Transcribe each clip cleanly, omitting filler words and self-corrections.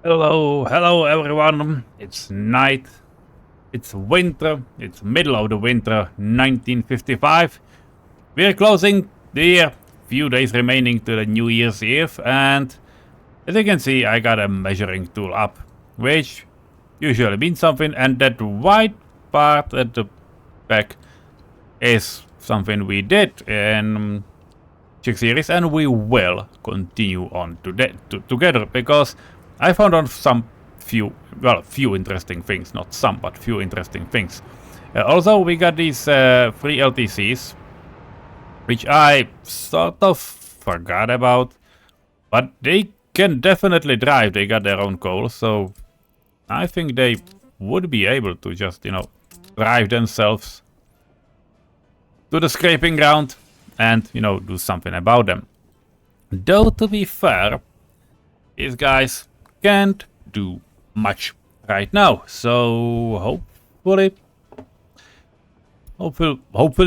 Hello everyone. It's night. It's winter. It's middle of the winter, 1955. We're closing the year. Few days remaining to the New Year's Eve, and as you can see, I got a measuring tool up, which usually means something, and that white part at the back is something we did in Czech series, and we will continue on together because I found out few interesting things, not some, but few interesting things. Also, we got these 3 LTCs, which I sort of forgot about, but they can definitely drive. They got their own coal, so I think they would be able to just, drive themselves to the scraping ground and, do something about them. Though, to be fair, these guys can't do much right now, so hopefully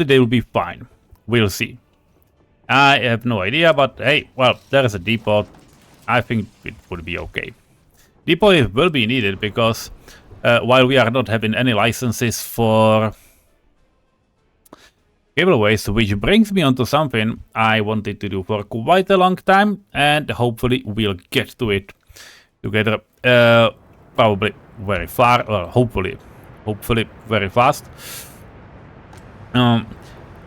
they will be fine. We'll see. I have no idea, but hey, well, there is a depot. I think it would be okay. Depot will be needed because while we are not having any licenses for giveaways, which brings me onto something I wanted to do for quite a long time, and hopefully we'll get to it together, probably very far, or hopefully very fast. One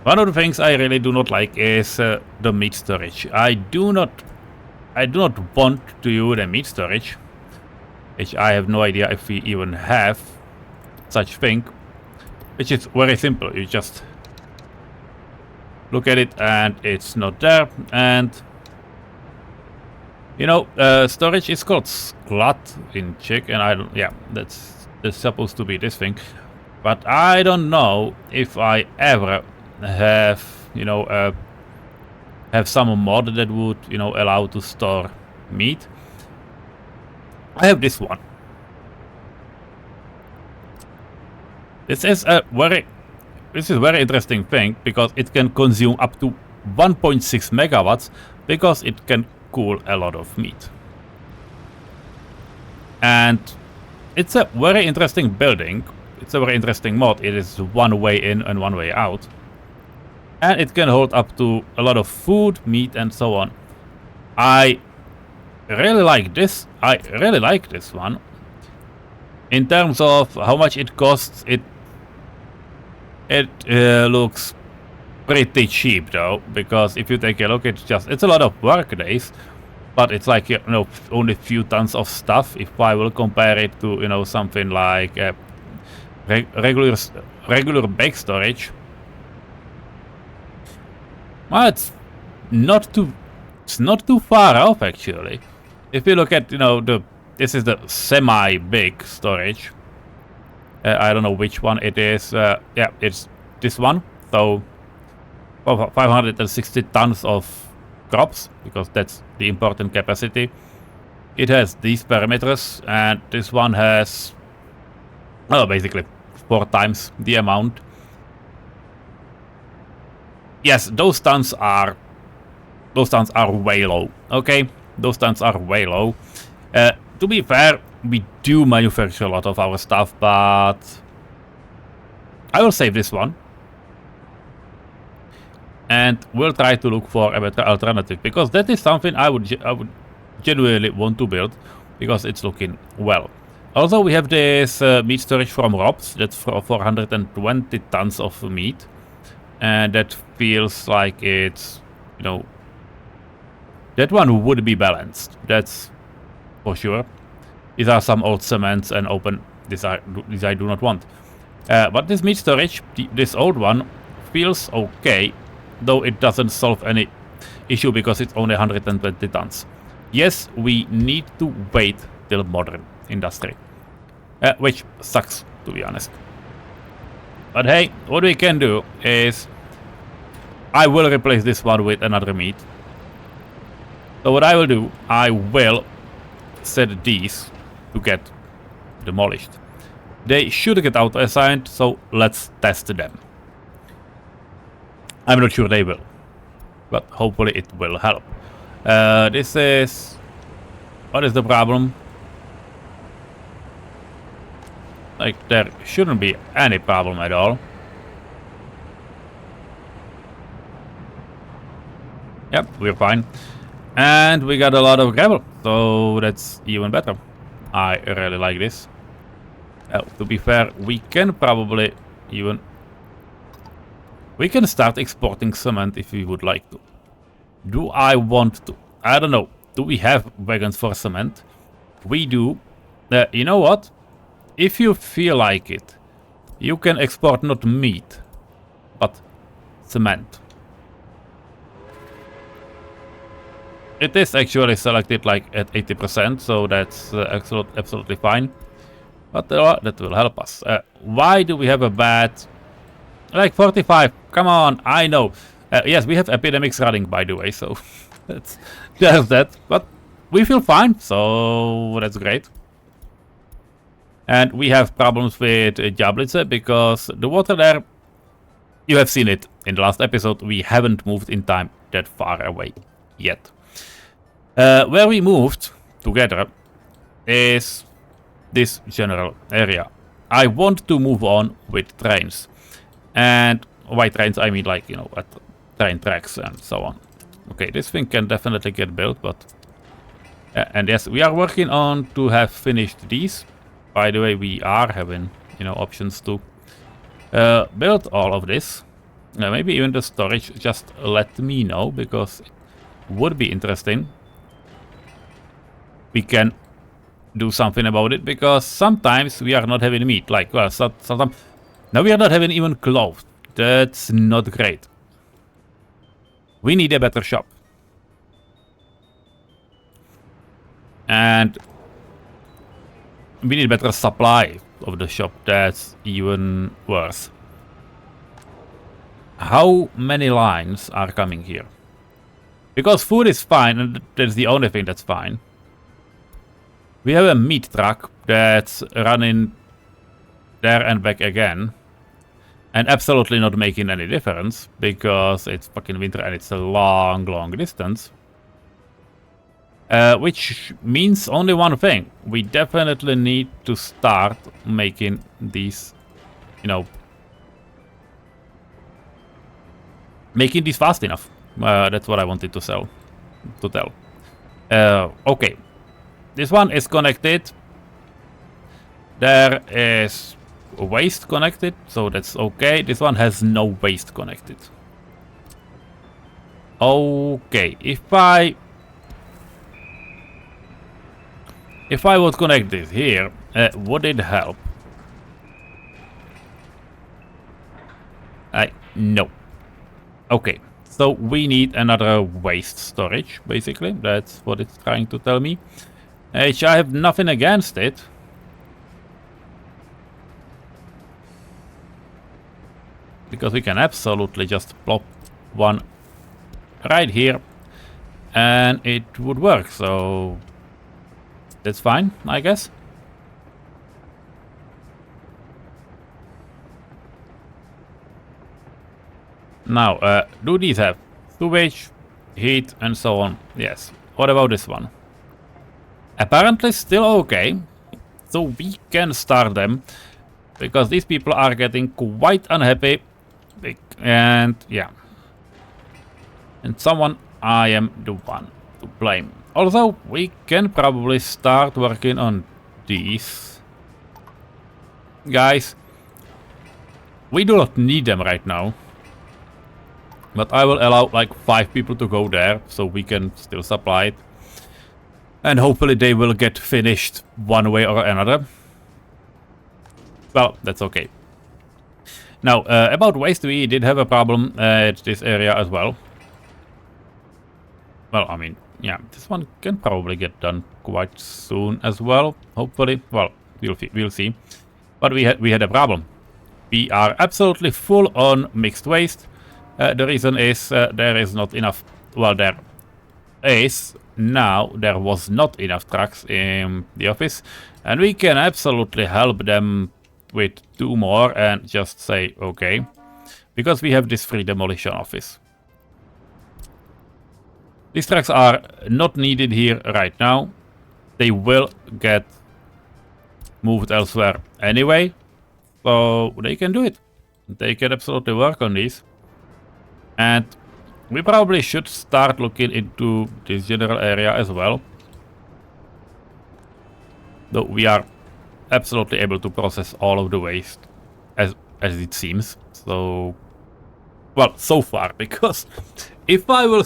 of the things I really do not like is the meat storage. I do not want to use the meat storage, which I have no idea if we even have such thing, which is very simple. You just look at it and it's not there, and storage is called sklat in Czech, and I don't, yeah, that's supposed to be this thing, but I don't know if I ever have, have some mod that would, allow to store meat. I have this one. This is a very interesting thing because it can consume up to 1.6 megawatts because it can cool a lot of meat. And it's a very interesting building. It's a very interesting mod. It is one way in and one way out. And it can hold up to a lot of food, meat, and so on. I really like this. I really like this one. In terms of how much it costs, it looks pretty cheap though, because if you take a look, it's a lot of work days, but it's like, only a few tons of stuff. If I will compare it to, something like regular bake storage, well, it's not too far off actually. If you look at, this is the semi-big storage. I don't know which one it is. Yeah, it's this one. So 560 tons of crops, because that's the important capacity. It has these parameters, and this one has, well, basically 4 times the amount. Yes, those tons are way low. Okay, those tons are way low. To be fair, we do manufacture a lot of our stuff, but I will save this one. And we'll try to look for a better alternative, because that is something I would genuinely want to build, because it's looking well. Also, we have this meat storage from Robs. That's for 420 tons of meat, and that feels like it's, that one would be balanced. That's for sure. These are some old cements and open. These I do not want. But this meat storage, this old one, feels okay, though it doesn't solve any issue because it's only 120 tons. Yes, we need to wait till modern industry, which sucks, to be honest. But hey, what we can do is I will replace this one with another meat. So what I will do, I will set these to get demolished. They should get auto-assigned, so let's test them. I'm not sure they will, but hopefully it will help. This is... What is the problem? Like, there shouldn't be any problem at all. Yep, we're fine. And we got a lot of gravel, so that's even better. I really like this. To be fair, we can probably even... We can start exporting cement if we would like to. Do I want to? I don't know. Do we have wagons for cement? We do. You know what? If you feel like it, you can export not meat, but cement. It is actually selected like at 80%, so that's absolutely fine. But that will help us. Why do we have a bad... Like 45, come on, I know. Yes, we have epidemics running, by the way, so there's that. But we feel fine, so that's great. And we have problems with Jablitze because the water there, you have seen it in the last episode, we haven't moved in time that far away yet. Where we moved together is this general area. I want to move on with trains. And by trains I mean like, you know, at train tracks and so on. Okay, this thing can definitely get built, but... and yes, we are working on to have finished these. By the way, we are having, you know, options to build all of this. Maybe even the storage, just let me know, because it would be interesting. We can do something about it, because sometimes we are not having meat. Like, well, sometimes... Now we are not having even clothes. That's not great. We need a better shop. And we need better supply of the shop. That's even worse. How many lines are coming here? Because food is fine, and that's the only thing that's fine. We have a meat truck that's running there and back again. And absolutely not making any difference, because it's fucking winter and it's a long, long distance. Which means only one thing. We definitely need to start making these, you know... Making these fast enough. That's what I wanted to tell. Okay. This one is connected. There is... waste connected, so that's okay. This one has no waste connected. Okay, if I would connect this here, would it help? No. Okay, so we need another waste storage, basically. That's what it's trying to tell me. I have nothing against it. Because we can absolutely just plop one right here and it would work, so that's fine, I guess. Now, do these have sewage, heat, and so on? Yes. What about this one? Apparently still okay, so we can start them, because these people are getting quite unhappy. And yeah, and someone I am the one to blame. Although we can probably start working on these guys. We do not need them right now, but I will allow like 5 people to go there, so we can still supply it, and hopefully they will get finished one way or another. Well, that's okay. Now, about waste, we did have a problem at this area as well. Well, I mean, yeah, this one can probably get done quite soon as well, hopefully. Well, we'll see. But we had a problem. We are absolutely full on mixed waste. The reason is there is not enough... Well, there is. Now, there was not enough trucks in the office. And we can absolutely help them with 2 more and just say okay, because we have this free demolition office. These trucks are not needed here right now. They will get moved elsewhere anyway, so they can do it. They can absolutely work on these. And we probably should start looking into this general area as well. Though we are absolutely able to process all of the waste as it seems. So, well, so far, because if I will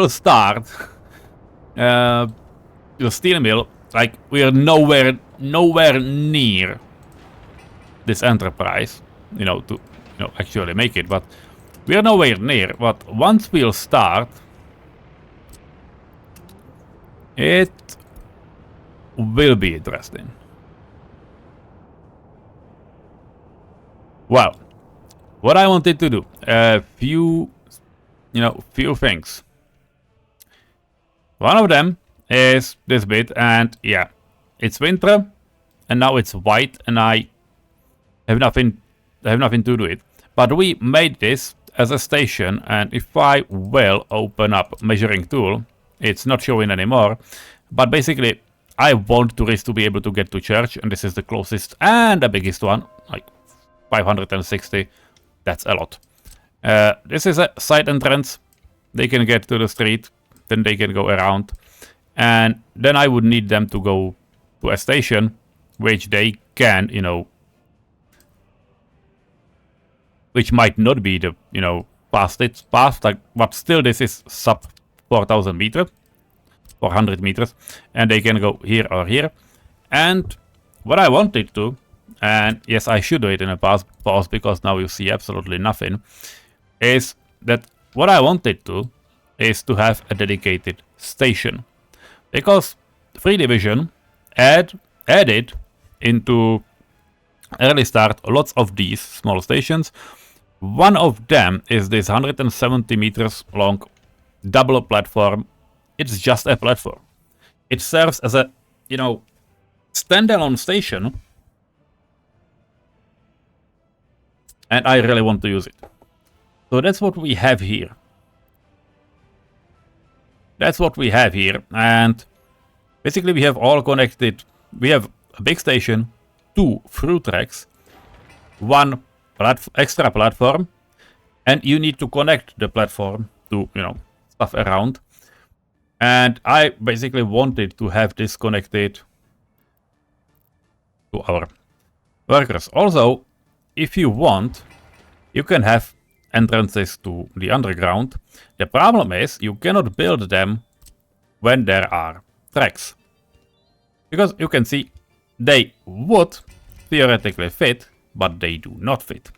start the steel mill, like we are nowhere near this enterprise, to actually make it, but we are nowhere near. But once we'll start, it will be interesting. Well, what I wanted to do, a few things. One of them is this bit, and yeah, it's winter, and now it's white, and I have nothing to do it. But we made this as a station, and if I will open up measuring tool, it's not showing anymore. But basically, I want tourists to be able to get to church, and this is the closest and the biggest one, like 560. That's a lot. This is a side entrance. They can get to the street, then they can go around, and then I would need them to go to a station, which they can, which might not be the, fastest path, like, but still this is sub 4,000 meters, 400 meters, and they can go here or here. And what I wanted to, and yes, I should do it in a pause because now you see absolutely nothing, is that what I wanted to is to have a dedicated station. Because 3 Division added into early start lots of these small stations. One of them is this 170 meters long double platform. It's just a platform. It serves as a, standalone station. And I really want to use it. So that's what we have here. And basically we have all connected. We have a big station, 2 through tracks, 1 extra platform, and you need to connect the platform to, stuff around. And I basically wanted to have this connected to our workers. Also, if you want, you can have entrances to the underground. The problem is you cannot build them when there are tracks. Because you can see they would theoretically fit, but they do not fit.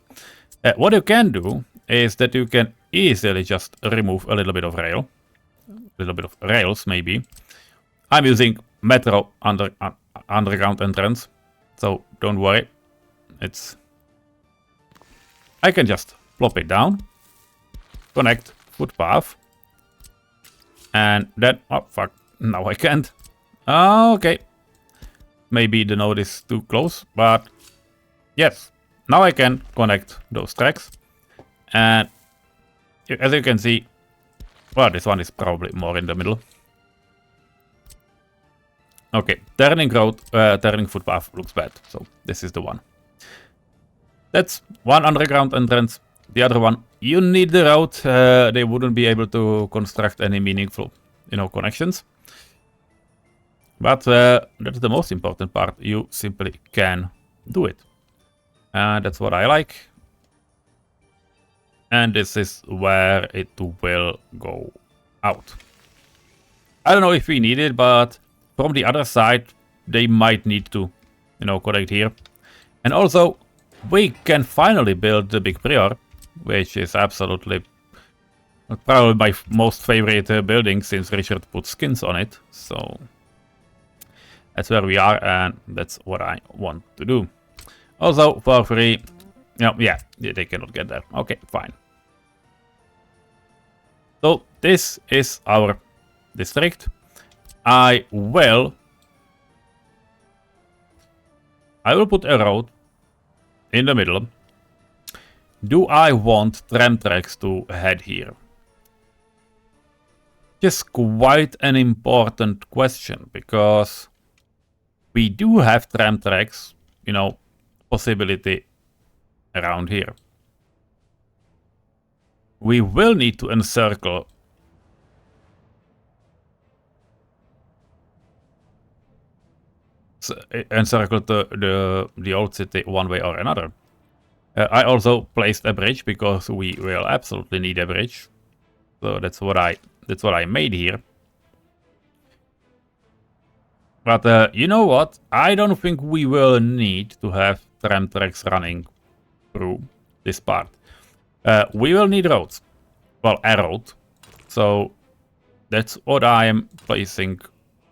What you can do is that you can easily just remove a little bit of rails maybe. I'm using metro underground entrance, so don't worry. I can just plop it down, connect footpath, and then, oh fuck, now I can't. Okay, maybe the node is too close, but yes, now I can connect those tracks. And as you can see, well, this one is probably more in the middle. Okay, turning footpath looks bad, so this is the one. That's one underground entrance. The other one, you need the road. They wouldn't be able to construct any meaningful, connections. But that's the most important part. You simply can do it. That's what I like. And this is where it will go out. I don't know if we need it, but from the other side, they might need to, connect here. And also, we can finally build the big prior, which is absolutely probably my most favorite building since Richard put skins on it. So that's where we are, and that's what I want to do. Also, for free, yeah, they cannot get there. Okay, fine. So this is our district. I will put a road in the middle. Do I want tram tracks to head here? Just quite an important question, because We do have tram tracks, you know, possibility around here. We will need to encircle the old city one way or another. I also placed a bridge because we will absolutely need a bridge. So that's what I made here. But you know what? I don't think we will need to have tram tracks running through this part. We will need roads. Well, a road. So that's what I am placing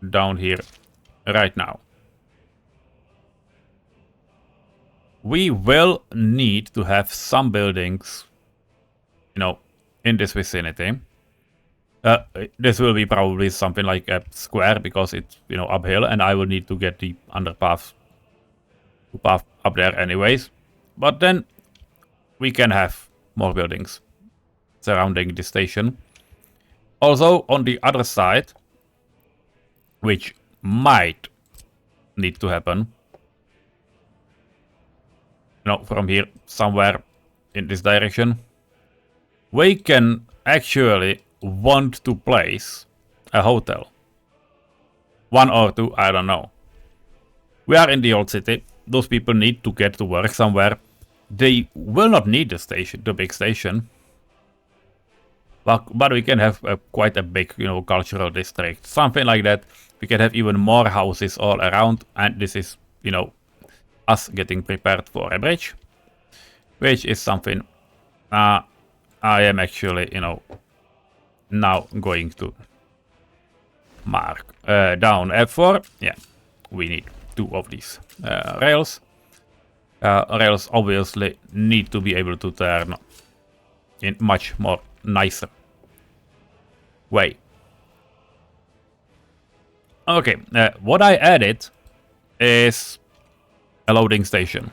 down here right now. We will need to have some buildings, you know, in this vicinity. This will be probably something like a square because it's, you know, uphill, and I will need to get the underpath path up there anyways. But then we can have more buildings surrounding the station. Also, on the other side, which might need to happen, you know, from here somewhere in this direction, we can actually want to place a hotel. One or two, I don't know. We are in the old city. Those people need to get to work somewhere. They will not need the station, the big station. But we can have quite a big, you know, cultural district. Something like that. We can have even more houses all around. And this is, you know, us getting prepared for a bridge. Which is something I am actually, you know, now going to mark down F4. Yeah, we need 2 of these rails. Rails obviously need to be able to turn in much more nicer way. Okay, what I added is a loading station.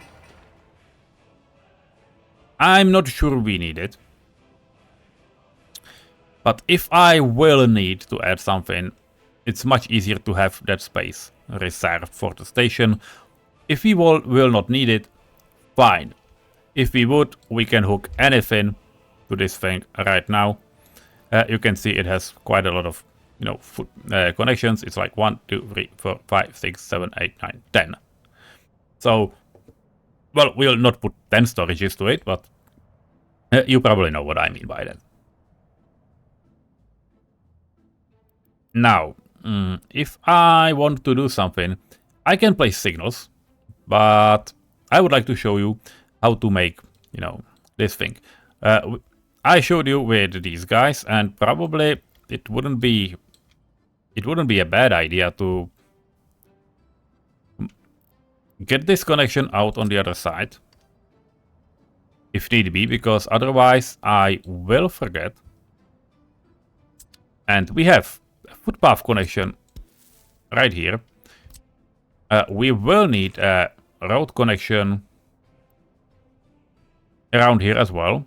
I'm not sure we need it. But if I will need to add something, it's much easier to have that space reserved for the station. If we will not need it, fine. If we would, we can hook anything to this thing right now. You can see it has quite a lot of, you know, connections. It's like 1, 2, 3, 4, 5, 6, 7, 8, 9, 10. So, well, we'll not put 10 storages to it, but you probably know what I mean by that. Now, if I want to do something, I can place signals, but I would like to show you how to make, you know, this thing. I showed you with these guys, and probably it wouldn't be a bad idea to get this connection out on the other side, if need be, because otherwise I will forget. And we have a footpath connection right here. We will need a road connection around here as well,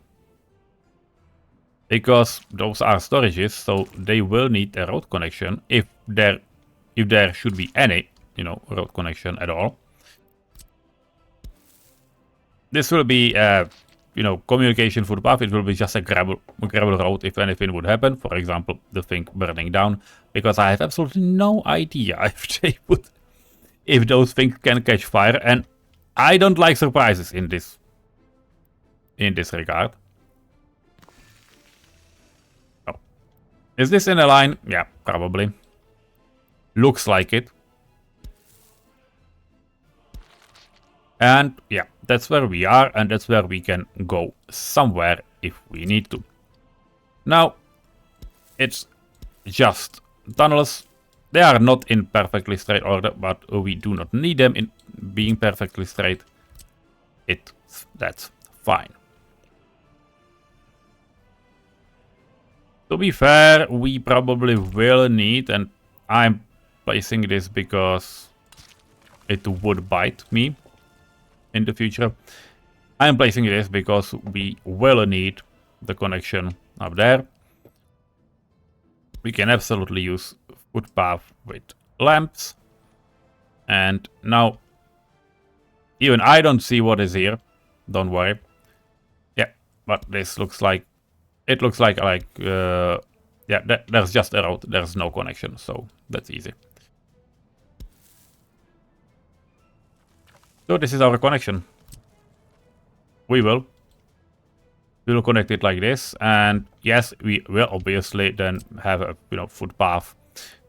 because those are storages, so they will need a road connection if there should be any, you know, road connection at all. This will be you know, communication footpath. It will be just a gravel road if anything would happen. For example, the thing burning down, because I have absolutely no idea if those things can catch fire, and I don't like surprises in this regard. Oh. Is this in a line? Yeah, probably. Looks like it. And yeah, that's where we are, and that's where we can go somewhere if we need to. Now, it's just tunnels. They are not in perfectly straight order, but we do not need them in being perfectly straight. That's fine. To be fair, we probably will need, and I'm placing this because it would bite me in the future. I'm placing this because we will need the connection up there. We can absolutely use footpath with lamps. And now, even I don't see what is here. Don't worry. Yeah, but this looks like, it looks like yeah, there's just a road. There's no connection, so that's easy. So this is our connection. We will connect it like this, and yes, we will obviously then have a footpath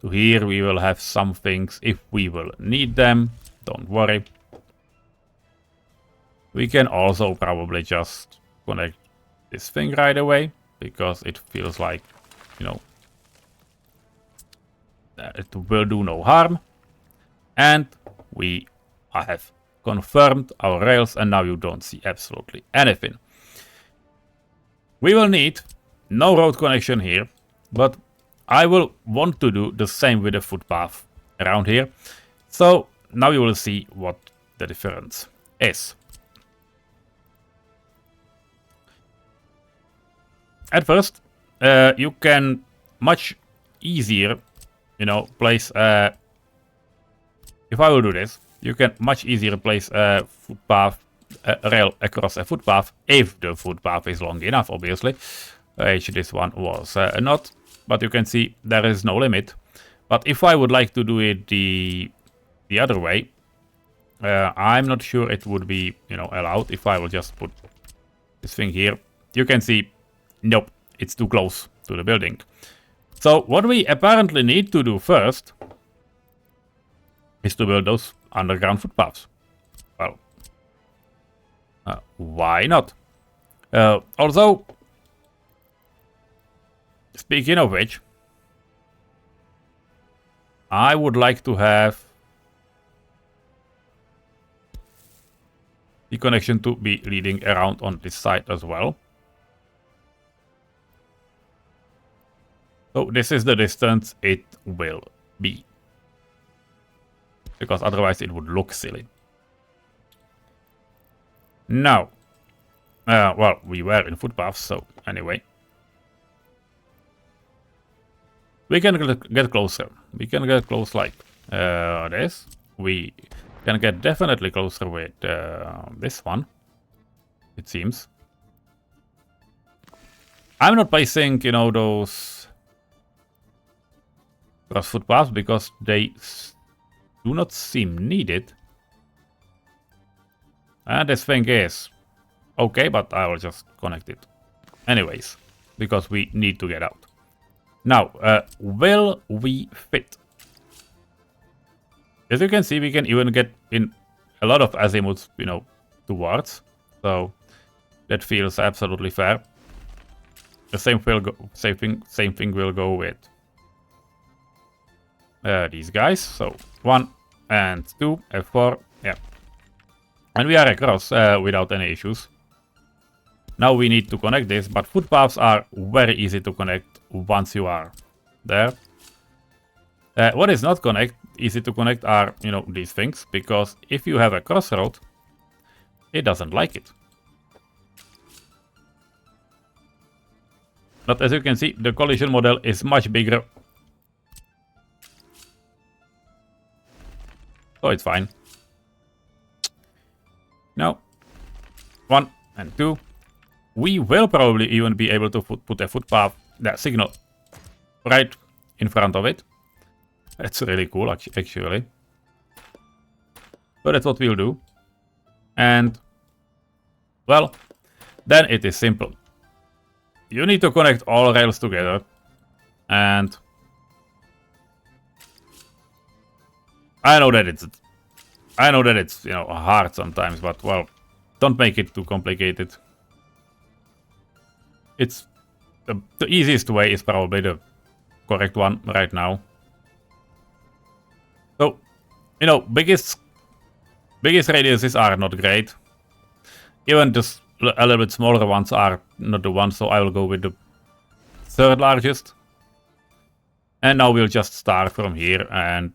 to here. We will have some things if we will need them. Don't worry. We can also probably just connect this thing right away because it feels like, it will do no harm. And we have confirmed our rails, and now you don't see absolutely anything. We will need no road connection here, but I will want to do the same with the footpath around here. So now you will see what the difference is. At first, you can much easier, place, if I will do this, you can much easier place a footpath, a rail across a footpath if the footpath is long enough, obviously. This one was not, but you can see there is no limit. But if I would like to do it the other way, I'm not sure it would be, allowed. If I will just put this thing here, you can see, nope, it's too close to the building. So what we apparently need to do first is to build those underground footpaths. Well, why not? Also, speaking of which, I would like to have the connection to be leading around on this side as well. So this is the distance it will be, because otherwise it would look silly. Now, well, we were in footpaths, so anyway. We can get closer. We can get close like this. We can get definitely closer with this one, it seems. I'm not placing, those cross footpaths because they do not seem needed. And this thing is okay, but I will just connect it anyways, because we need to get out. Now, will we fit? As you can see, we can even get in a lot of azimuths, towards. So that feels absolutely fair. The same thing will go with these guys. So 1 and 2, F4, yeah. And we are across without any issues. Now we need to connect this, but footpaths are very easy to connect once you are there. What is not easy to connect are, these things, because if you have a crossroad, it doesn't like it. But as you can see, the collision model is much bigger. So it's fine. Now, 1 and 2. We will probably even be able to put a footpath, that signal, right in front of it. That's really cool, actually. So that's what we'll do. And, well, then it is simple. You need to connect all rails together. And I know that it's hard sometimes, but well, don't make it too complicated. It's the easiest way is probably the correct one right now. So, biggest radiuses are not great. Even just a little bit smaller ones are not the ones, so I will go with the third largest. And now we'll just start from here and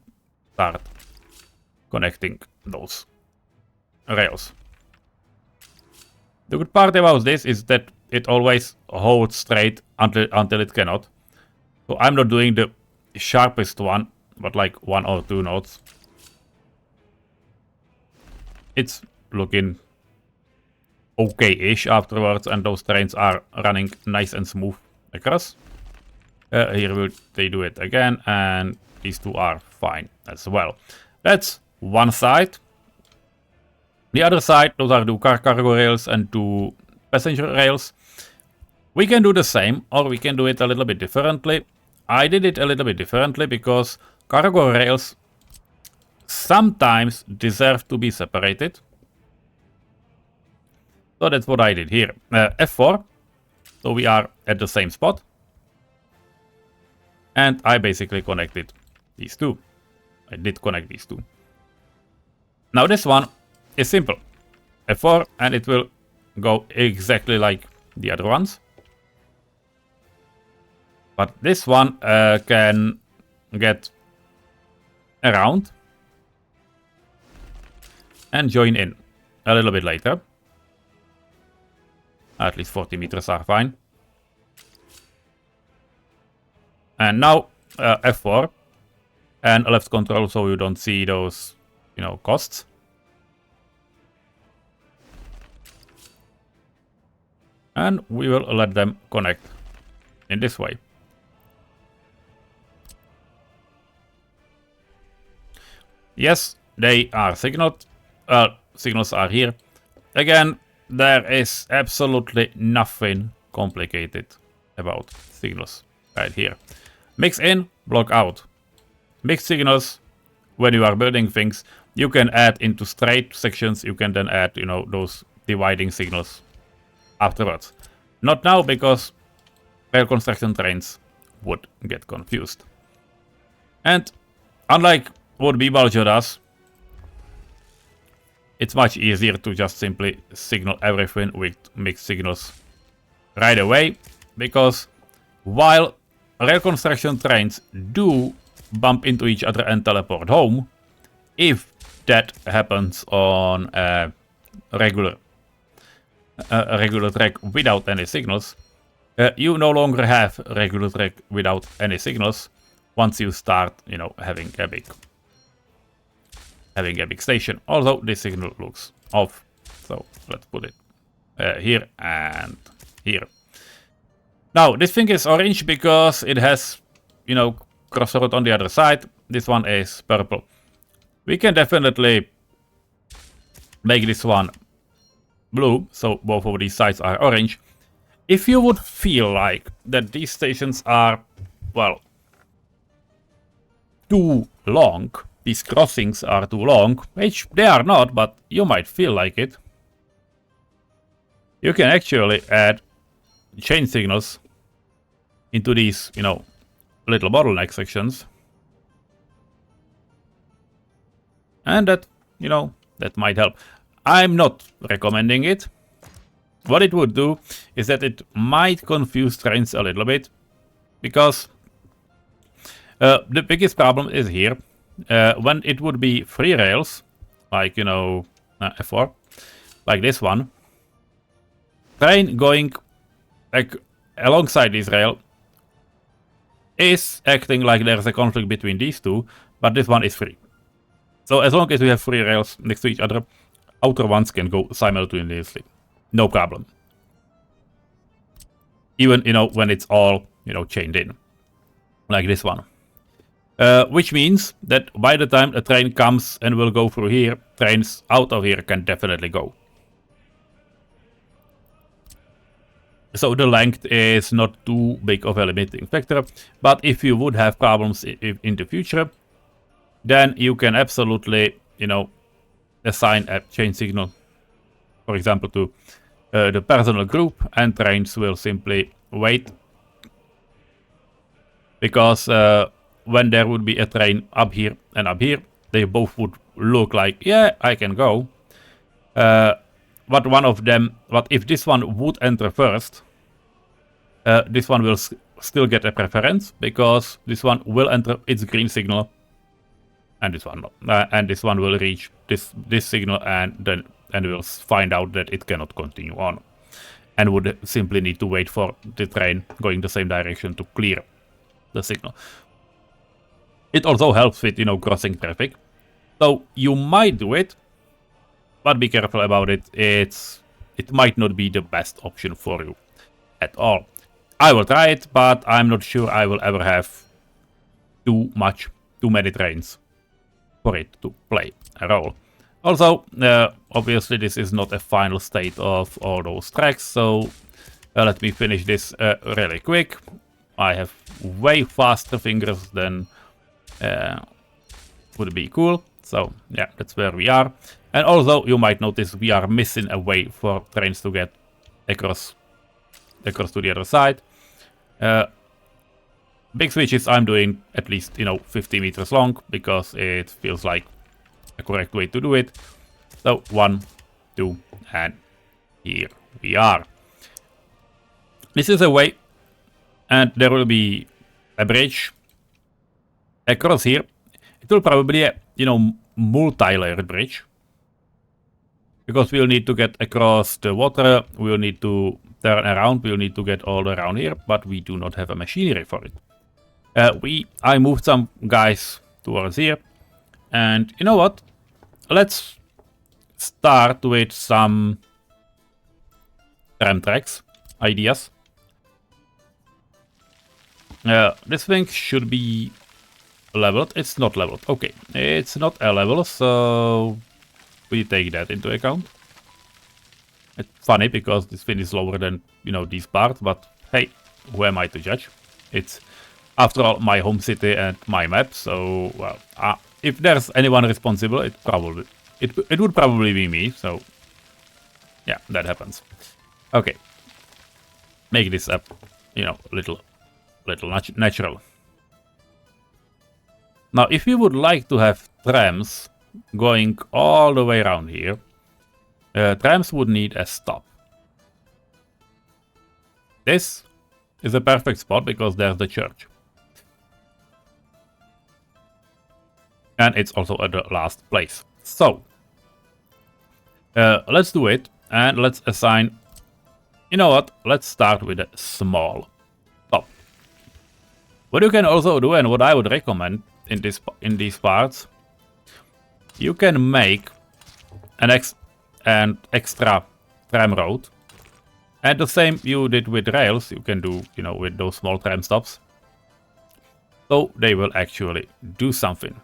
start connecting those rails. The good part about this is that it always holds straight until it cannot. So I'm not doing the sharpest one, but like 1 or 2 nodes. it's looking okay-ish afterwards, and those trains are running nice and smooth across. Here they do it again, and these two are fine as well. That's one side. The other side, those are two cargo rails and two passenger rails. We can do the same, or we can do it a little bit differently. I did it a little bit differently because cargo rails sometimes deserve to be separated. So that's what I did here. F4. So we are at the same spot. And I basically connected these two. I did connect these two. Now this one is simple. F4, and it will go exactly like the other ones. But this one can get around and join in a little bit later. At least 40 meters are fine. And now F4 and left control, so you don't see those, costs. And we will let them connect in this way. Yes, they are signaled. Signals are here. Again, there is absolutely nothing complicated about signals right here. Mix in, block out. Mixed signals, when you are building things, you can add into straight sections. You can then add, those dividing signals afterwards. Not now, because rail construction trains would get confused. And unlike what B-Baljo does, it's much easier to just simply signal everything with mixed signals right away, because while rail construction trains do bump into each other and teleport home, if that happens on a regular track without any signals, you no longer have a regular track without any signals once you start, having a big station. Although this signal looks off, so let's put it here and here. Now this thing is orange because it has, crossroad on the other side. This one is purple. We can definitely make this one blue, so both of these sides are orange. If you would feel like that these stations are, well, too long, these crossings are too long, which they are not, but you might feel like it, you can actually add chain signals into these, little bottleneck sections. And that, that might help. I'm not recommending it. What it would do is that it might confuse trains a little bit, because the biggest problem is here. When it would be free rails, like, F4, like this one, train going like alongside this rail is acting like there's a conflict between these two, but this one is free. So as long as we have free rails next to each other, outer ones can go simultaneously. No problem. Even, when it's all, chained in. Like this one. Which means that by the time a train comes and will go through here, trains out of here can definitely go. So the length is not too big of a limiting factor, but if you would have problems in the future, then you can absolutely, assign a chain signal, for example, to the personal group, and trains will simply wait. Because when there would be a train up here and up here, they both would look like, yeah, I can go. But one of them, but if this one would enter first, this one will still get a preference, because this one will enter its green signal, and this one not. And this one will reach this signal, and will find out that it cannot continue on, and would simply need to wait for the train going the same direction to clear the signal. It also helps with, crossing traffic. So you might do it, but be careful about it. It might not be the best option for you at all. I will try it, but I'm not sure I will ever have too many trains for it to play a role. Also, obviously this is not a final state of all those tracks, so let me finish this really quick. I have way faster fingers than would be cool. So yeah, that's where we are. And also you might notice we are missing a way for trains to get across to the other side. Big switches I'm doing at least 50 meters long because it feels like a correct way to do it. So 1, 2, and here we are. This is a way, and there will be a bridge across here. It will probably be a multi-layered bridge, because we'll need to get across the water, we'll need to turn around, we'll need to get all around here, but we do not have a machinery for it. I moved some guys towards here, and you know what? Let's start with some tram tracks ideas. This thing should be leveled. It's not leveled. Okay, it's not a level, so we take that into account. It's funny because this thing is lower than these parts, but hey, who am I to judge? It's after all my home city and my map, so well, if there's anyone responsible, it would probably be me. So yeah, that happens. Okay, make this up, little natural. Now, if you would like to have trams going all the way around here, trams would need a stop. This is a perfect spot because there's the church. And it's also at the last place. So, let's do it, and let's assign, you know what, let's start with a small stop. What you can also do, and what I would recommend in these parts, you can make an extra tram road, and the same you did with rails, you can do, with those small tram stops. So they will actually do something.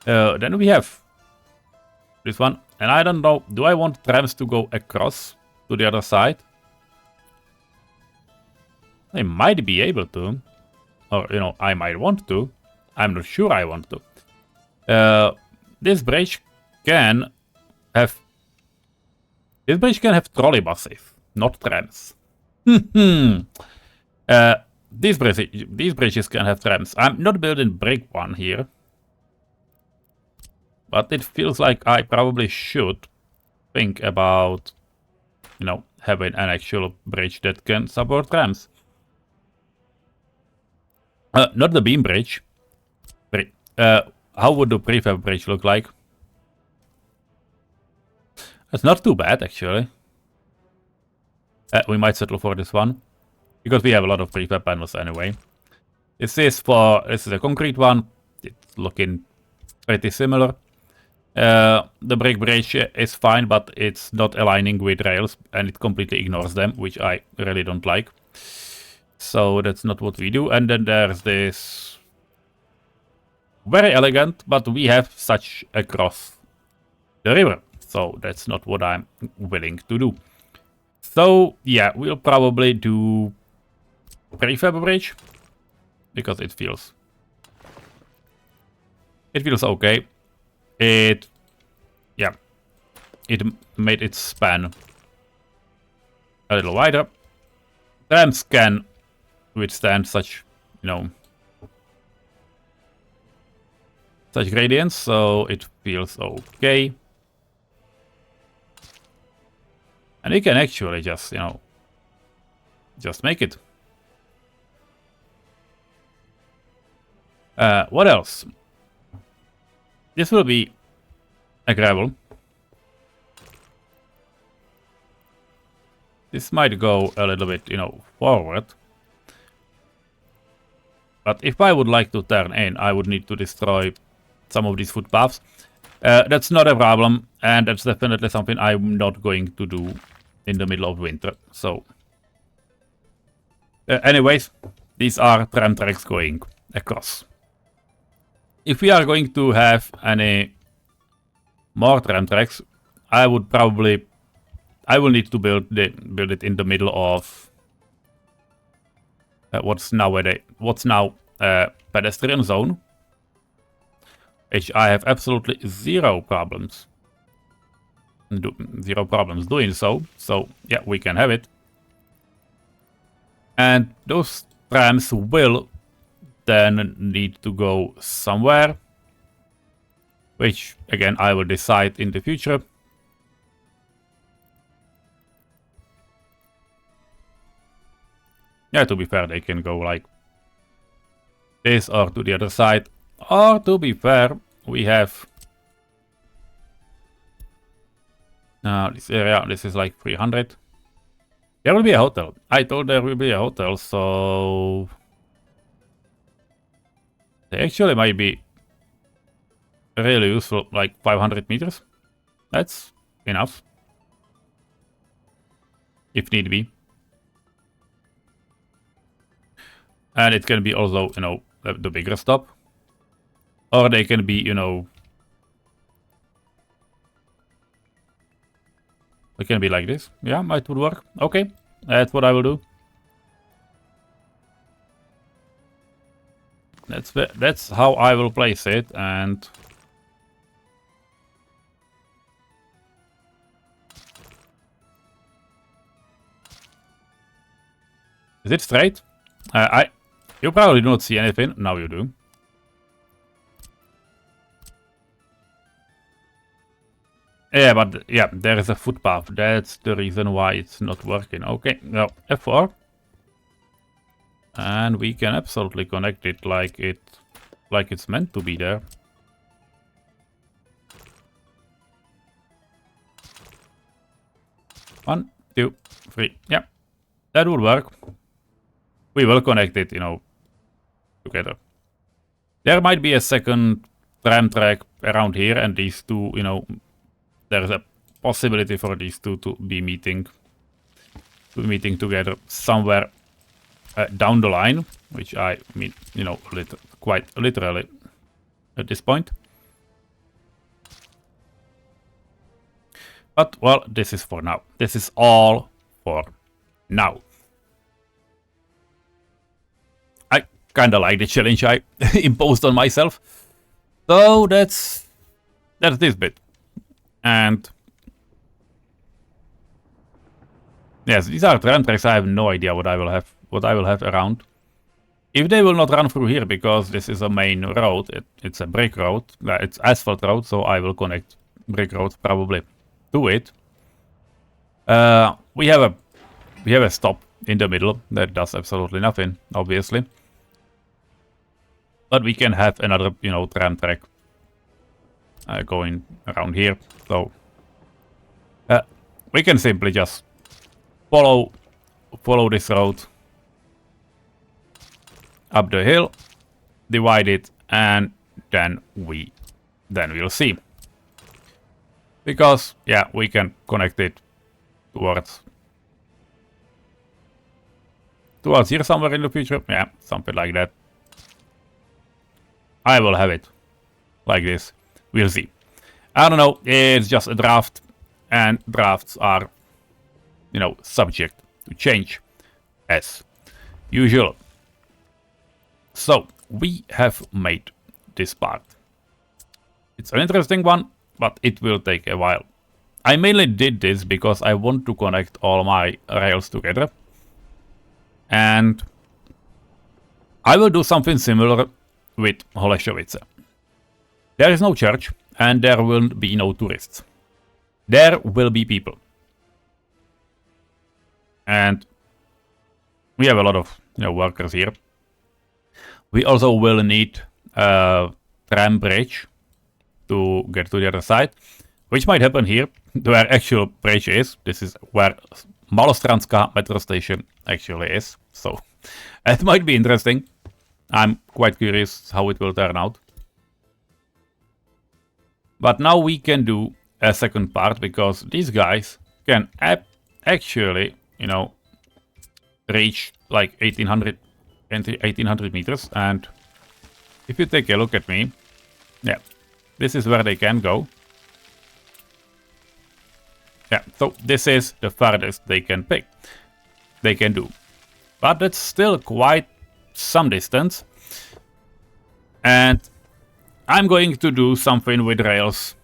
Then we have this one, and I don't know, do I want trams to go across to the other side? I might be able to, or I might want to. I'm not sure I want to. This bridge can have trolley buses, not trams. These bridges can have trams. I'm not building brick one here, but it feels like I probably should think about, having an actual bridge that can support trams. Not the beam bridge. How would the prefab bridge look like? It's not too bad, actually. We might settle for this one, because we have a lot of prefab panels anyway. This is a concrete one. It's looking pretty similar. The brick bridge is fine, but it's not aligning with rails, and it completely ignores them, which I really don't like. So that's not what we do. And then there's this very elegant, but we have such across the river. So that's not what I'm willing to do. So yeah, we'll probably do prefab bridge because it feels okay. It made its span a little wider. Trams can withstand such gradients, so it feels okay. And you can actually just make it. What else? This will be a gravel. This might go a little bit, forward. But if I would like to turn in, I would need to destroy some of these footpaths. That's not a problem, and that's definitely something I'm not going to do in the middle of winter. So, anyways, these are tram tracks going across. If we are going to have any more tram tracks, I will need to build it in the middle of what's now pedestrian zone, which I have absolutely zero problems doing so. So yeah, we can have it, and those trams will then need to go somewhere, which again I will decide in the future. Yeah, to be fair, they can go like this or to the other side. Or to be fair, we have this area. This is like 300. There will be a hotel. I told there will be a hotel, so they actually might be really useful, like 500 meters. That's enough, if need be. And it can be also, you know, the bigger stop. Or they can be, you know, it can be like this. Yeah, it would work. Okay, that's what I will do. That's how I will place it, and is it straight? You probably do not see anything. Now you do. Yeah, but yeah, there is a footpath. That's the reason why it's not working. Okay, now F4. And we can absolutely connect it like it's meant to be there. One, two, three. Yeah, that would work. We will connect it, you know, together. There might be a second tram track around here, and these two, you know, there is a possibility for these two to be meeting together somewhere down the line, which I mean, you know, quite literally at this point. But well, this is for now. This is all for now. I kind of like the challenge I imposed on myself. So that's this bit. And yes, these are tram tracks. I have no idea what I will have around. If they will not run through here, because this is a main road, it's a brick road, it's asphalt road, so I will connect brick road probably to it. We have a stop in the middle that does absolutely nothing, obviously. But we can have another, you know, tram track going around here. So we can simply just follow this road up the hill, divide it, and then we'll see. Because yeah, we can connect it towards here somewhere in the future. Yeah, something like that. I will have it like this. We'll see. I don't know. It's just a draft, and drafts are, you know, subject to change as usual. So we have made this part. It's an interesting one, but it will take a while. I mainly did this because I want to connect all my rails together. And I will do something similar with Holešovice. There is no church, and there will be no tourists. There will be people. And we have a lot of, you know, workers here. We also will need a tram bridge to get to the other side, which might happen here, where actual bridge is. This is where Malostranska metro station actually is. So it might be interesting. I'm quite curious how it will turn out. But now we can do a second part, because these guys can actually, you know, reach like 1800 meters. And if you take a look at me, yeah, this is where they can go. Yeah, so this is the farthest they can do. But that's still quite some distance. And I'm going to do something with rails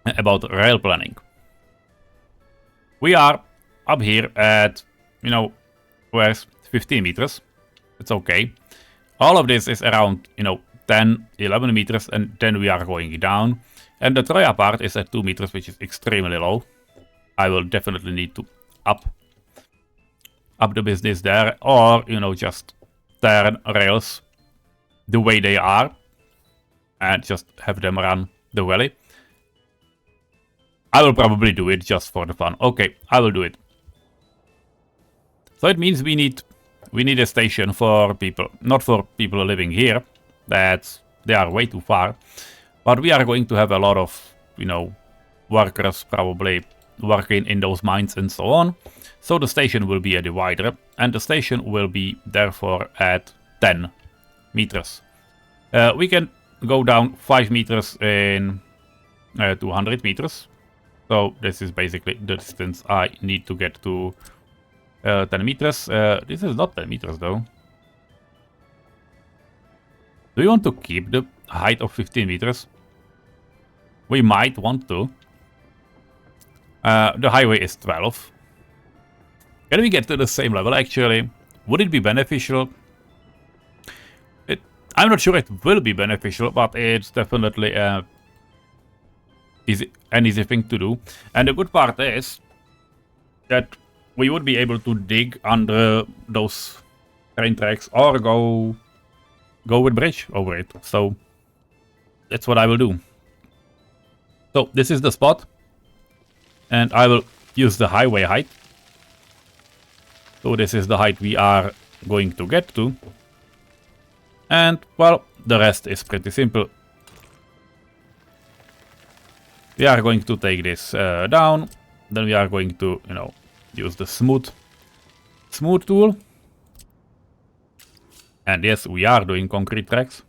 about rail planning. We are up here at, you know, where's 15 meters. It's okay. All of this is around, you know, 10, 11 meters, and then we are going down. And the Troya part is at 2 meters, which is extremely low. I will definitely need to up the business there, or, you know, just turn rails the way they are and just have them run the valley. I will probably do it just for the fun. Okay, I will do it. So it means we need a station for people, not for people living here. They are way too far. But we are going to have a lot of, you know, workers probably working in those mines and so on. So the station will be a divider, and the station will be therefore at 10 meters. We can go down 5 meters in 200 meters. So this is basically the distance I need to get to 10 meters. This is not 10 meters though. Do you want to keep the height of 15 meters? We might want to. The highway is 12. Can we get to the same level actually? Would it be beneficial? I'm not sure it will be beneficial, but it's definitely an easy thing to do. And the good part is that we would be able to dig under those train tracks or go with bridge over it. So that's what I will do. So this is the spot, and I will use the highway height. So this is the height we are going to get to. And, well, the rest is pretty simple. We are going to take this down. Then we are going to, you know, use the smooth tool. And yes, we are doing concrete tracks.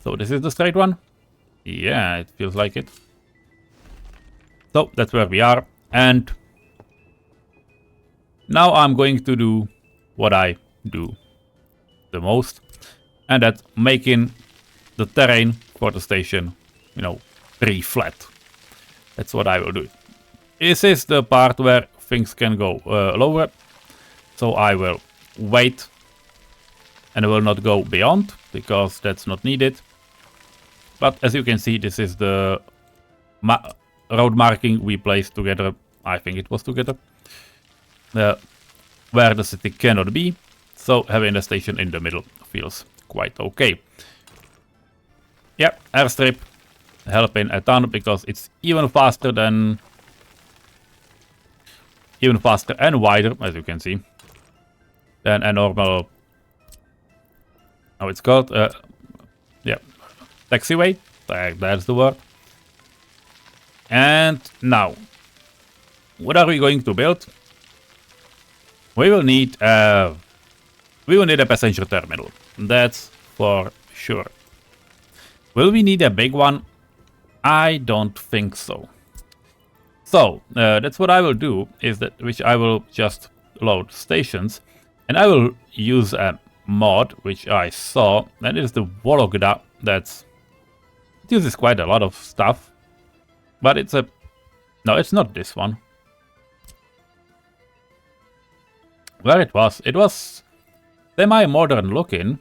So this is the straight one. Yeah, it feels like it. So that's where we are. And now I'm going to do what I do the most, and that's making the terrain for the station, you know, pretty flat. That's what I will do. This is the part where things can go lower, so I will wait and I will not go beyond because that's not needed. But as you can see, this is the road marking we placed together. I think it was together. Where the city cannot be, so having a station in the middle feels quite okay. Yeah, airstrip helping a ton because it's even faster and wider, as you can see, than a normal, how it's called, yeah, taxiway. That's the word. And now, what are we going to build? We will need a passenger terminal. That's for sure. Will we need a big one? I don't think so. So that's what I will do. Which I will just load stations, and I will use a mod which I saw. That is the Vologda. It uses quite a lot of stuff, but no, it's not this one. Where it was semi-modern looking.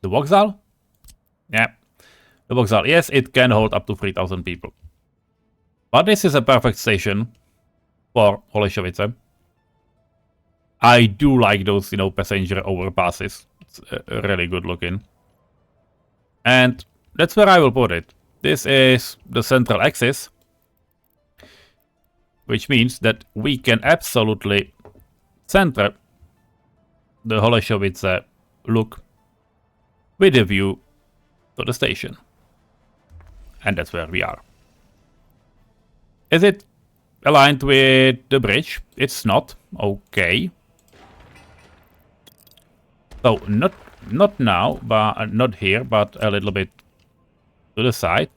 The Vauxhall? Yeah, the Vauxhall. Yes, it can hold up to 3,000 people. But this is a perfect station for Holešovice. I do like those, you know, passenger overpasses. It's really good looking. And that's where I will put it. This is the central axis, which means that we can absolutely center the Holešovice look with a view to the station. And that's where we are. Is it aligned with the bridge? It's not. Okay. So not now, but not here, but a little bit to the side.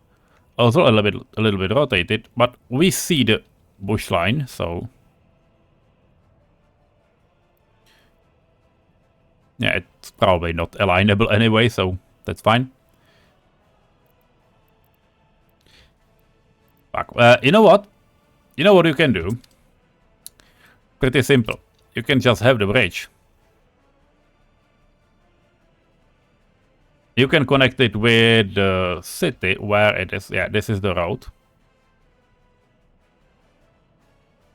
Also a little bit rotated, but we see the bush line, so yeah, it's probably not alignable anyway, so that's fine. Fuck. You know what? You know what you can do? Pretty simple. You can just have the bridge. You can connect it with the city where it is. Yeah, this is the road.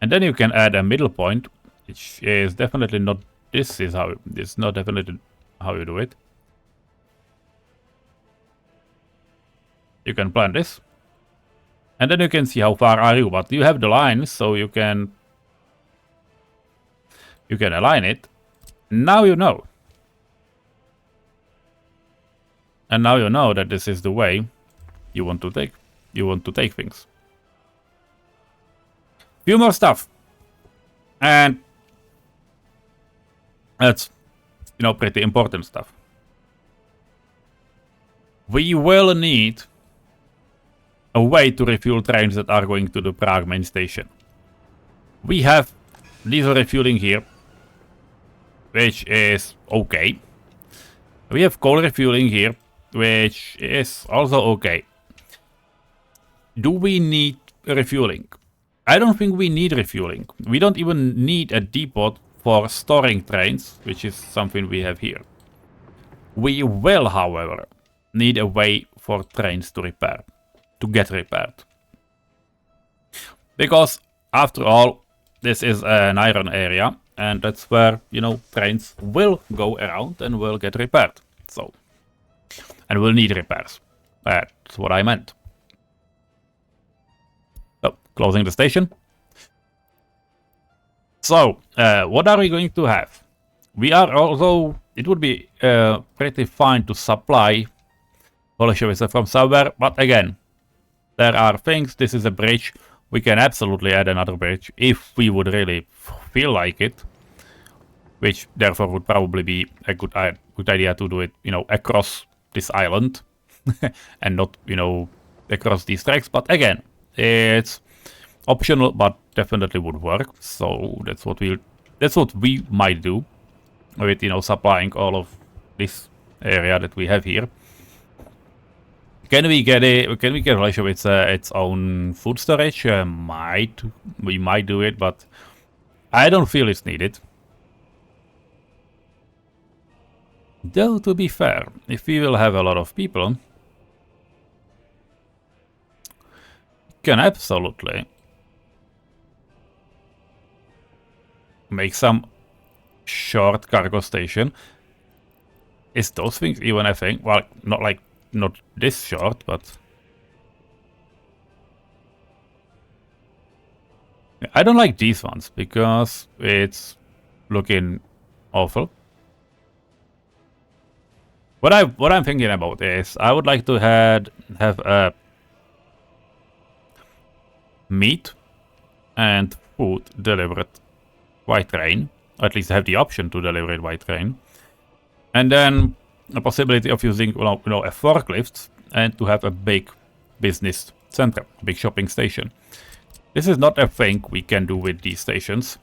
And then you can add a middle point, which is definitely not. This is not definitely how you do it. You can plan this. And then you can see how far are you, but you have the lines, so you can align it. Now you know. And now you know that this is the way you want to take things. Few more stuff. And that's, you know, pretty important stuff. We will need a way to refuel trains that are going to the Prague main station. We have diesel refueling here, which is okay. We have coal refueling here, which is also okay. Do we need refueling? I don't think we need refueling. We don't even need a depot for storing trains, which is something we have here. We will, however, need a way for trains to get repaired. Because, after all, this is an iron area, and that's where, you know, trains will go around and will get repaired. So, and will need repairs. That's what I meant. So, closing the station. So, what are we going to have? We are also, it would be pretty fine to supply Holešovice from somewhere, but again, there are things. This is a bridge. We can absolutely add another bridge if we would really feel like it, which therefore would probably be a good idea to do it, you know, across this island and not, you know, across these tracks. But again, it's optional, but definitely would work. So that's what we might do with, you know, supplying all of this area that we have here. Can we get Holešovice its own food storage? We might do it, but I don't feel it's needed. Though, to be fair, if we will have a lot of people, can absolutely make some short cargo station. Is those things even a thing? Well, not this short, but I don't like these ones because it's looking awful. What I'm thinking about is I would like to have a meat and food delivered by train, or at least have the option to deliver it by train, and then a possibility of using, you know, a forklift and to have a big business center, a big shopping station. This is not a thing we can do with these stations,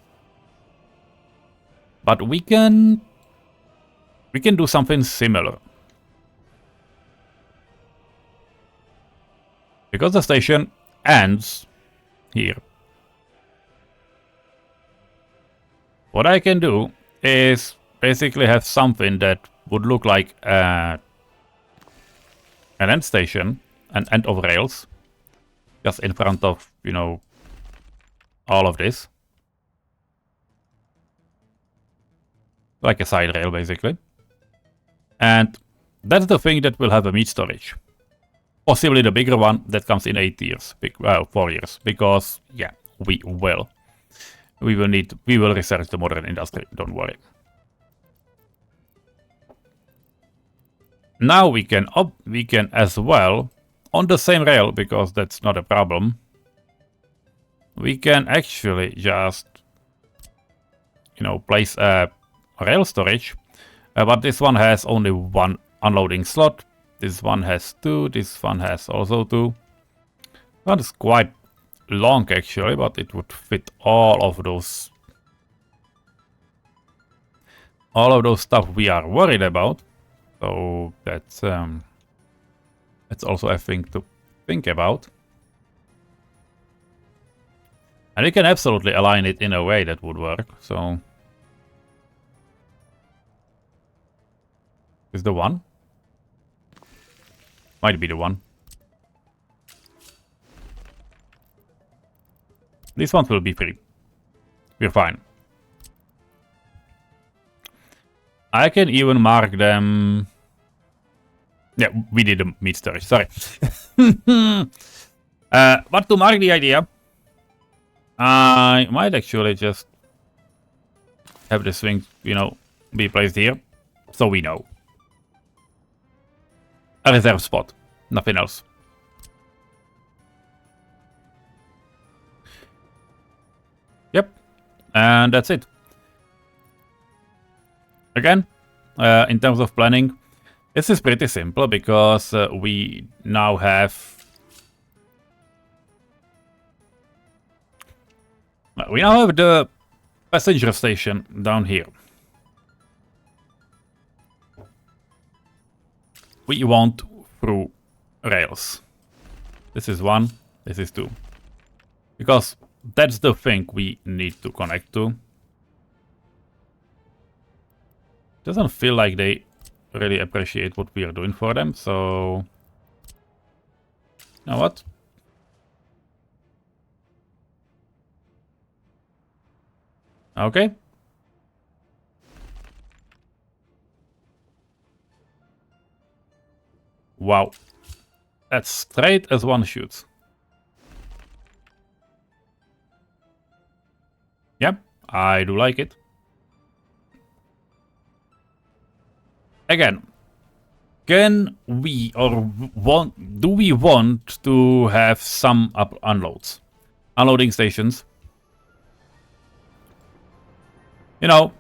but we can do something similar. Because the station ends here, what I can do is basically have something that would look like an end station, an end of rails, just in front of, you know, all of this. Like a side rail, basically. And that's the thing that will have a meat storage. Possibly the bigger one that comes in 8 years, 4 years, because yeah, we will research the modern industry, don't worry. Now we can as well, on the same rail, because that's not a problem, we can actually just, you know, place a rail storage, but this one has only one unloading slot. This one has two, this one has also two. That is quite long actually, but it would fit all of those stuff we are worried about. So that's also a thing to think about. And we can absolutely align it in a way that would work. So is the one? Might be the one. These ones will be free. We're fine. I can even mark them. Yeah, we did a meat storage, sorry. But to mark the idea, I might actually just have this thing, you know, be placed here, so we know. A reserve spot, nothing else. Yep, and that's it. Again, in terms of planning, this is pretty simple because we now have the passenger station down here. We want through rails. This is one, this is two. Because that's the thing we need to connect to. Doesn't feel like they really appreciate what we are doing for them, so... You know what? Okay. Wow. That's straight as one shoots. Yep, I do like it. Again, can we do we want to have some unloads? Unloading stations. You know,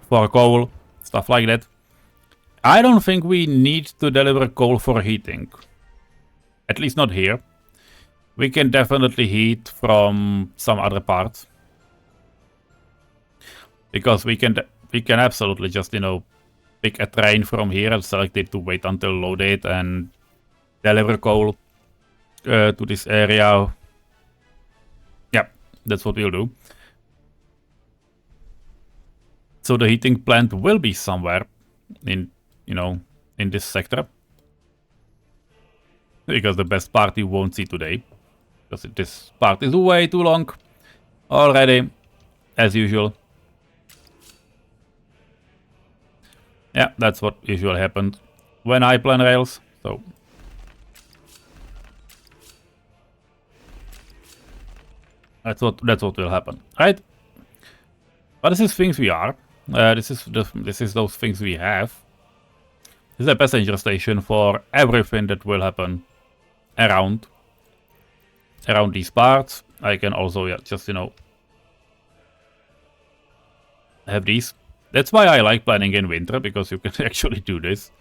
for coal, stuff like that. I don't think we need to deliver coal for heating. At least not here. We can definitely heat from some other parts. Because we can absolutely just, you know, pick a train from here and select it to wait until low date and deliver coal to this area. Yeah, that's what we'll do. So the heating plant will be somewhere in, you know, in this sector. Because the best part you won't see today. Because this part is way too long already, as usual. Yeah, that's what usually happens when I plan rails. So that's what will happen, right? But this is things we are. This is those things we have. This is a passenger station for everything that will happen around these parts. I can also just, you know, have these. That's why I like planning in winter, because you can actually do this.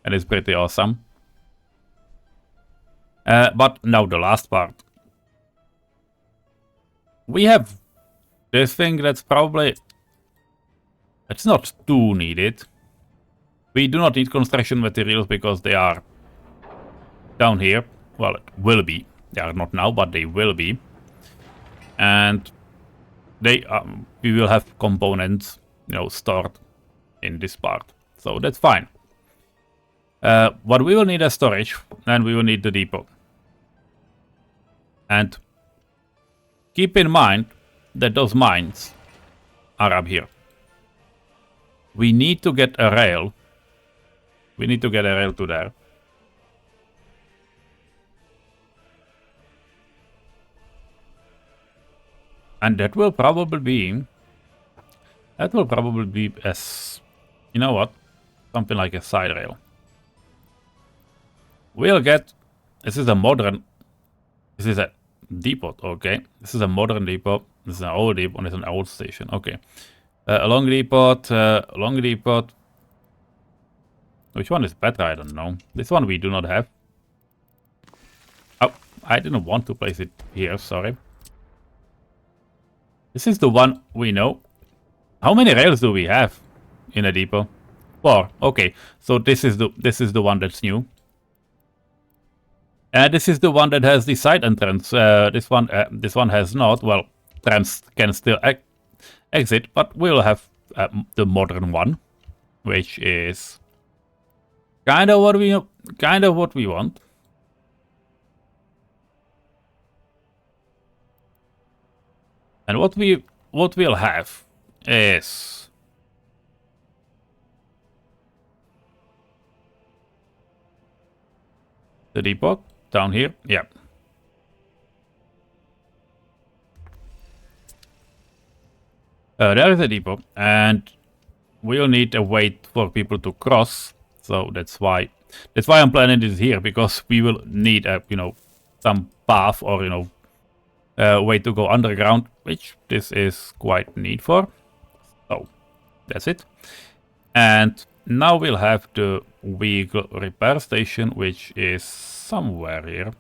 And it's pretty awesome. But now the last part. We have this thing that's probably... It's not too needed. We do not need construction materials because they are down here. Well, it will be. They are not now, but they will be. And they we will have components, you know, stored in this part. So that's fine. But we will need a storage, and we will need the depot. And keep in mind that those mines are up here. We need to get a rail. We need to get a rail to there. And that will probably be... as, you know what, something like a side rail. we'll get, this is a modern, this is a depot, okay. This is a modern depot, this is an old depot, and it's an old station, okay. A long depot, long depot. Which one is better? I don't know. This one we do not have. Oh, I didn't want to place it here, sorry. This is the one we know. How many rails do we have in a depot? 4. Okay, so this is the one that's new. And this is the one that has the side entrance. This one has not. Well, trams can still exit, but we'll have the modern one, which is kind of what we want. And what we'll have is the depot down here. Yeah. There is a depot, and we'll need a way for people to cross. So that's why I'm planning this here, because we will need a some path or way to go underground, which this is quite neat for. So that's it. And now we'll have the vehicle repair station, which is somewhere here.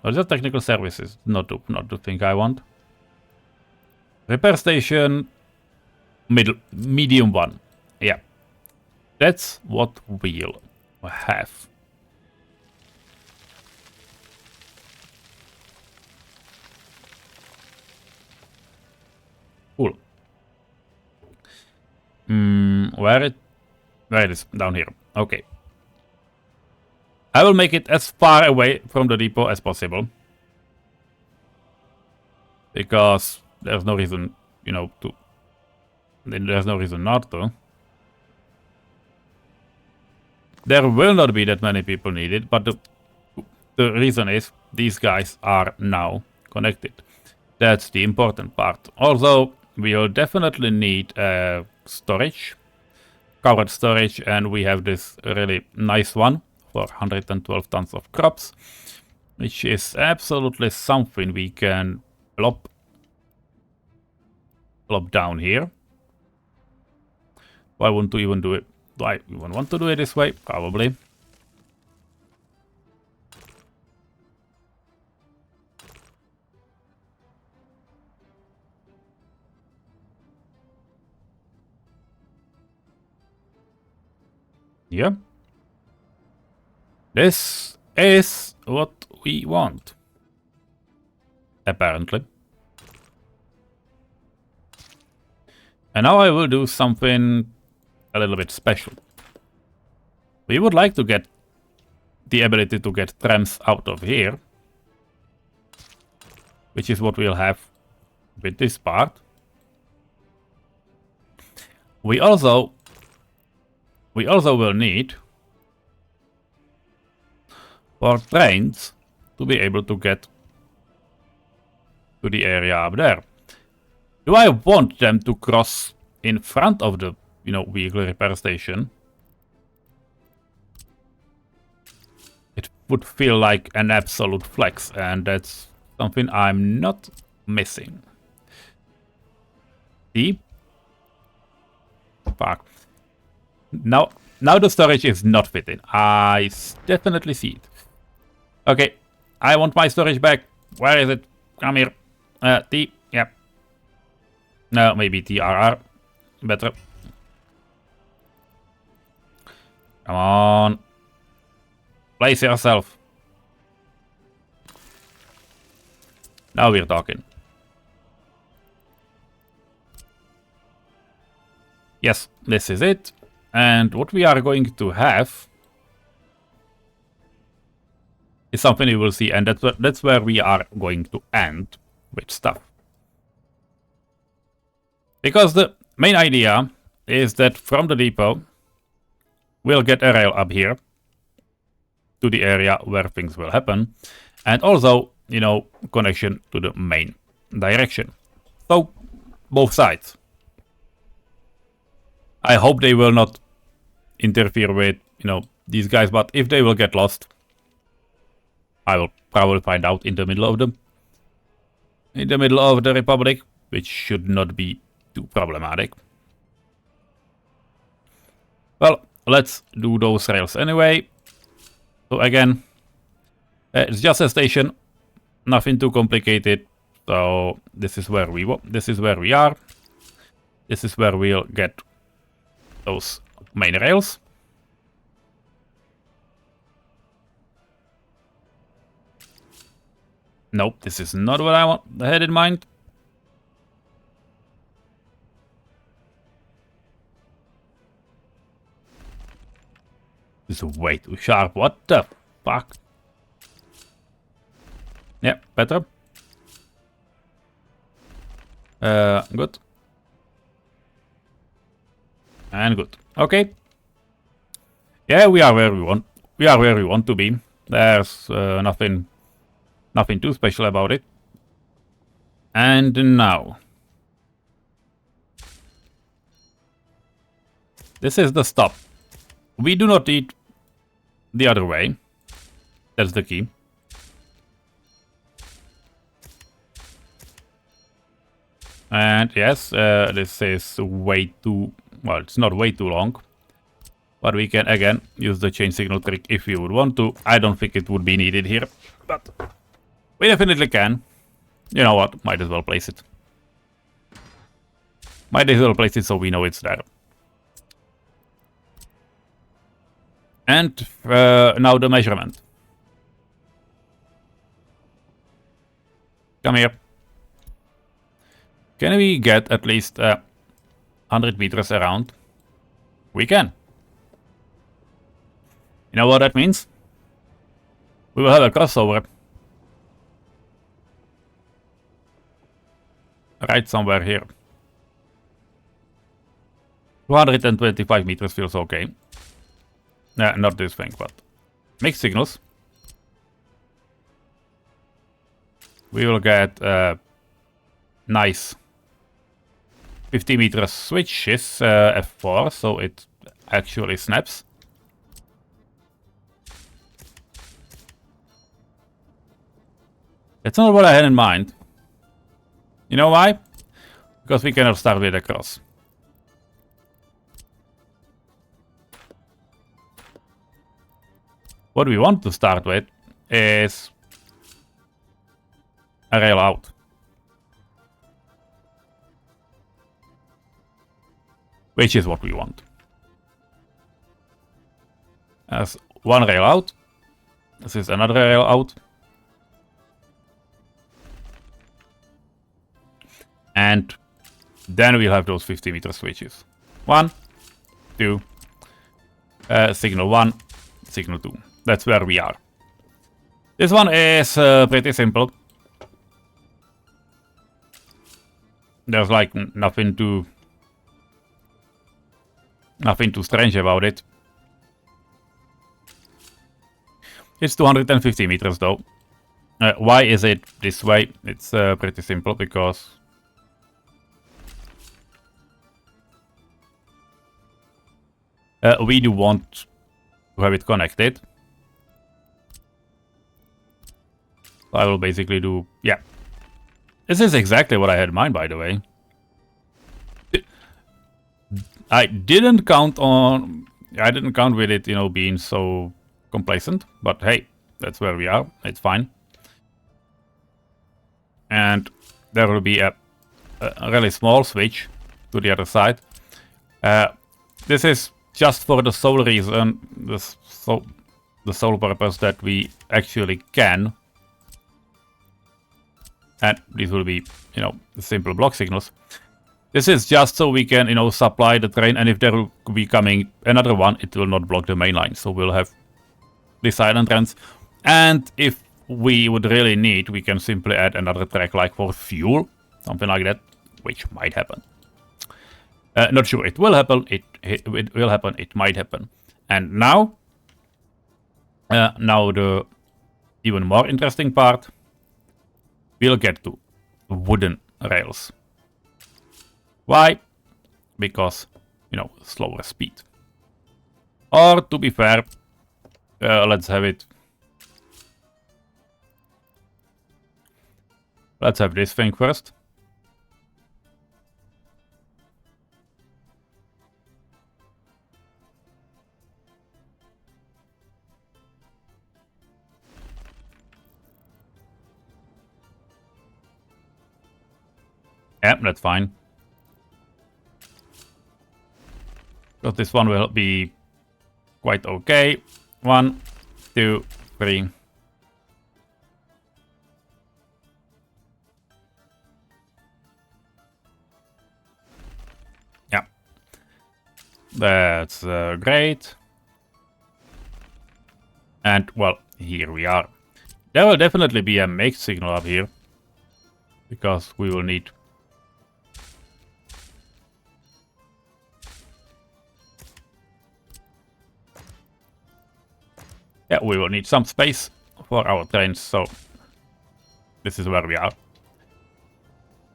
Oh, these are technical services, not the thing I want. Repair station, medium 1. Yeah, that's what we'll have. Cool. Where it is? Down here. Okay. I will make it as far away from the depot as possible, because there's no reason, there's no reason not to. There will not be that many people needed, but the reason is these guys are now connected. That's the important part. Also, we'll definitely need storage, covered storage, and we have this really nice one for 112 tons of crops, which is absolutely something we can plop down here. Why wouldn't we even do it? Do I even want to do it this way? Probably. Yeah. This is what we want, apparently. And now I will do something a little bit special. We would like to get the ability to get trams out of here, which is what we'll have with this part. We also will need for trains to be able to get to the area up there. Do I want them to cross in front of the, vehicle repair station? It would feel like an absolute flex, and that's something I'm not missing. See? Fuck. Now the storage is not fitting. I definitely see it. Okay, I want my storage back. Where is it? Come here. T. Yep. No, maybe TRR. Better. Come on. Place yourself. Now we're talking. Yes, this is it. And what we are going to have is something you will see, and that's where we are going to end with stuff. Because the main idea is that from the depot, we'll get a rail up here to the area where things will happen, and also, connection to the main direction. So, both sides. I hope they will not interfere with, these guys, but if they will get lost, I will probably find out in the middle of them. In the middle of the Republic, which should not be too problematic. Well, let's do those rails anyway. So again, it's just a station, nothing too complicated. So this is where we are. This is where we'll get those main rails. Nope, this is not what I had in mind. This is way too sharp. What the fuck? Yeah, better. Good. And good. Okay. Yeah, we are where we want. We are where we want to be. There's nothing too special about it. And now, this is the stop. We do not need the other way. That's the key. And yes, this is way too, well, it's not way too long. But we can again use the change signal trick if we would want to. I don't think it would be needed here, but we definitely can. You know what, might as well place it. Might as well place it so we know it's there. And now the measurement. Come here. Can we get at least 100 meters around? We can. You know what that means? We will have a crossover. Right somewhere here. 225 meters feels okay. Not this thing, but mixed signals. We will get nice 50 meter switches F4, so it actually snaps. That's not what I had in mind. You know why? Because we cannot start with a cross. What we want to start with is a rail out. Which is what we want. As one rail out. This is another rail out. And then we'll have those 50 meter switches. 1, 2, signal 1, signal 2. That's where we are. This one is pretty simple. There's like nothing too strange about it. It's 250 meters though. Why is it this way? It's pretty simple because we do want to have it connected. So I will basically do, yeah. This is exactly what I had in mind, by the way. I didn't count with it, you know, being so complacent, but hey, that's where we are. It's fine. And there will be a really small switch to the other side. This is just for the sole reason, the sole purpose that we actually can. And these will be, you know, the simple block signals. This is just so we can, you know, supply the train, and if there will be coming another one, it will not block the main line. So we'll have the side entrance. And if we would really need, we can simply add another track like for fuel, something like that, which might happen. Not sure it will happen. It will happen. It might happen. And now the even more interesting part. We'll get to wooden rails. Why? Because, you know, slower speed. Or to be fair, Let's have it. Let's have this thing first. Yeah, that's fine. Because this one will be quite okay. 1, 2, 3. Yeah. That's great. And, well, here we are. There will definitely be a make signal up here. Because we will need... Yeah, we will need some space for our trains, so this is where we are.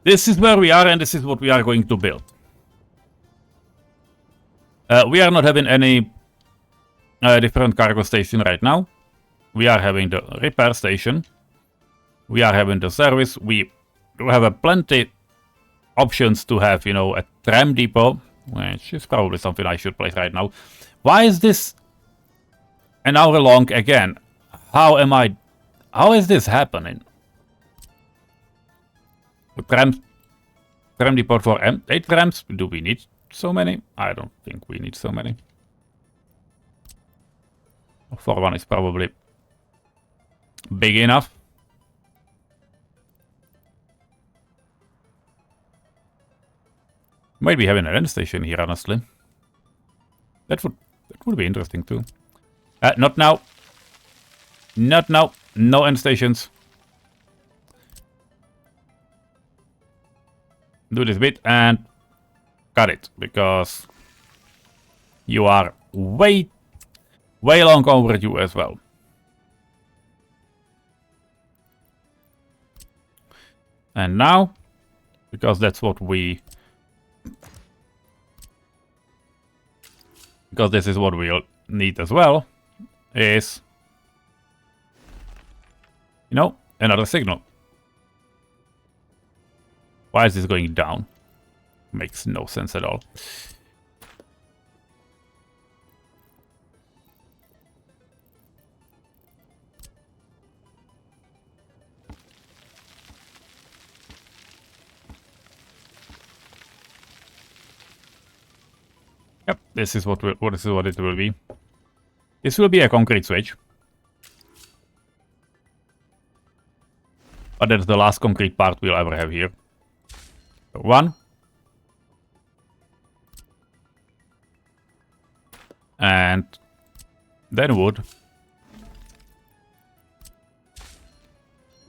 This is where we are, and this is what we are going to build. We are not having any different cargo station right now. We are having the repair station. We are having the service. We do have a plenty options to have, you know, a tram depot, which is probably something I should place right now. Why is this an hour long again? How is this happening? Tram depot for 8 trams? Do we need so many? I don't think we need so many. 4-1 is probably big enough. Might be having an end station here, honestly. That would be interesting too. Not now. Not now. No end stations. Do this bit and cut it, because you are way long overdue as well. And now, because that's what we... Because this is what we'll need as well, is, you know, another signal. Why is this going down? Makes no sense at all. Yep, this is what it will be. This will be a concrete switch. But that's the last concrete part we'll ever have here. So 1. And then wood.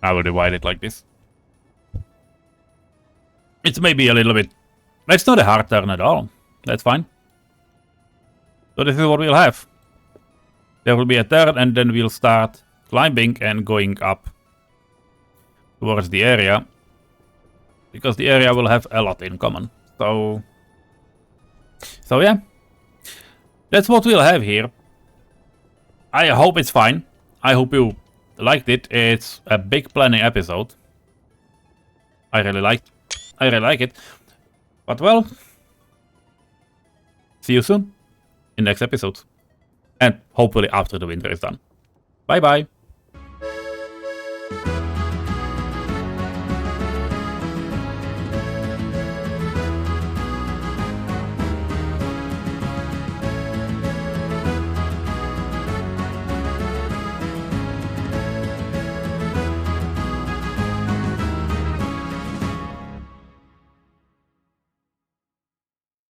I will divide it like this. It's maybe a little bit... It's not a hard turn at all. That's fine. So this is what we'll have. There will be a turn, and then we'll start climbing and going up towards the area. Because the area will have a lot in common. So yeah. That's what we'll have here. I hope it's fine. I hope you liked it. It's a big planning episode. I really like it. But well, see you soon in next episodes. And hopefully after the winter is done. Bye bye.